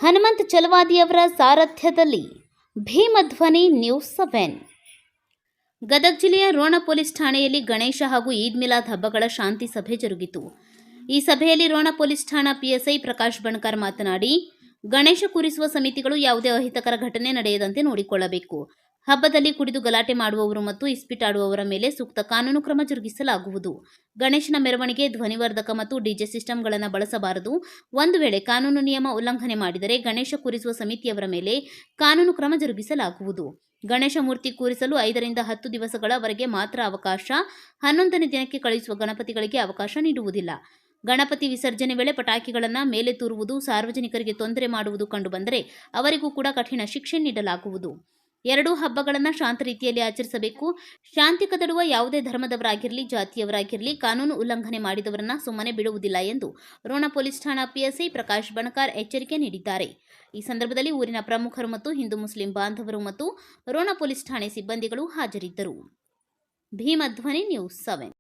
Hanumanth ಚಲವಾದಿಯವರ ಸಾರಥ್ಯದಲ್ಲಿ ಭೀಮಧ್ವನಿ news 7. Gadag ಜಿಲ್ಲೆಯ Ron police ಠಾಣೆಯಲ್ಲಿ ಗಣೇಶ ಹಾಗೂ ಈದ್ ಮಿಲಾದ್ ಹಬ್ಬಗಳ ಶಾಂತಿ ಸಭೆ ಜರುಗಿತು. ಈ ಸಭೆಯಲ್ಲಿ ರೋಣ ಪೊಲೀಸ್ ಠಾಣಾ ಪಿಎಸ್ಐ ಪ್ರಕಾಶ್ ಬಣಕಾರ್ ಮಾತನಾಡಿ, ಗಣೇಶ ಕೂರಿಸುವ ಸಮಿತಿಗಳು ಯಾವುದೇ ಅಹಿತಕರ ಘಟನೆ ನಡೆಯದಂತೆ ನೋಡಿಕೊಳ್ಳಬೇಕು. ಹಬ್ಬದಲ್ಲಿ ಕುಡಿದು ಗಲಾಟೆ ಮಾಡುವವರು ಮತ್ತು ಇಸ್ಪಿಟಾಡುವವರ ಮೇಲೆ ಸೂಕ್ತ ಕಾನೂನು ಕ್ರಮ ಜರುಗಿಸಲಾಗುವುದು. ಗಣೇಶನ ಮೆರವಣಿಗೆ ಧ್ವನಿವರ್ಧಕ ಮತ್ತು ಡಿಜೆ ಸಿಸ್ಟಂಗಳನ್ನು ಬಳಸಬಾರದು. ಒಂದು ವೇಳೆ ಕಾನೂನು ನಿಯಮ ಉಲ್ಲಂಘನೆ ಮಾಡಿದರೆ ಗಣೇಶ ಕೂರಿಸುವ ಸಮಿತಿಯವರ ಮೇಲೆ ಕಾನೂನು ಕ್ರಮ ಜರುಗಿಸಲಾಗುವುದು. ಗಣೇಶ ಮೂರ್ತಿ ಕೂರಿಸಲು 5 ರಿಂದ 10 ದಿವಸಗಳವರೆಗೆ ಮಾತ್ರ ಅವಕಾಶ. 11ನೇ ದಿನಕ್ಕೆ ಕಳುಹಿಸುವ ಗಣಪತಿಗಳಿಗೆ ಅವಕಾಶ ನೀಡುವುದಿಲ್ಲ. ಗಣಪತಿ ವಿಸರ್ಜನೆ ವೇಳೆ ಪಟಾಕಿಗಳನ್ನು ಮೇಲೆ ತೂರುವುದು, ಸಾರ್ವಜನಿಕರಿಗೆ ತೊಂದರೆ ಮಾಡುವುದು ಕಂಡುಬಂದರೆ ಅವರಿಗೂ ಕೂಡ ಕಠಿಣ ಶಿಕ್ಷೆ ನೀಡಲಾಗುವುದು. 2 ಹಬ್ಬಗಳನ್ನು ಶಾಂತ ರೀತಿಯಲ್ಲಿ ಆಚರಿಸಬೇಕು. ಶಾಂತಿ ಕದಡುವ ಯಾವುದೇ ಧರ್ಮದವರಾಗಿರಲಿ, ಜಾತಿಯವರಾಗಿರಲಿ ಕಾನೂನು ಉಲ್ಲಂಘನೆ ಮಾಡಿದವರನ್ನ ಸುಮ್ಮನೆ ಬಿಡುವುದಿಲ್ಲ ಎಂದು ರೋಣ ಪೊಲೀಸ್ ಠಾಣಾ ಪಿಎಸ್ಐ ಪ್ರಕಾಶ್ ಬಣಕಾರ್ ಎಚ್ಚರಿಕೆ ನೀಡಿದ್ದಾರೆ. ಈ ಸಂದರ್ಭದಲ್ಲಿ ಊರಿನ ಪ್ರಮುಖರು ಮತ್ತು ಹಿಂದೂ ಮುಸ್ಲಿಂ ಬಾಂಧವರು ಮತ್ತು ರೋಣ ಪೊಲೀಸ್ ಠಾಣೆ ಸಿಬ್ಬಂದಿಗಳು ಹಾಜರಿದ್ದರು. ಭೀಮಧ್ವನಿ ನ್ಯೂಸ್ 7.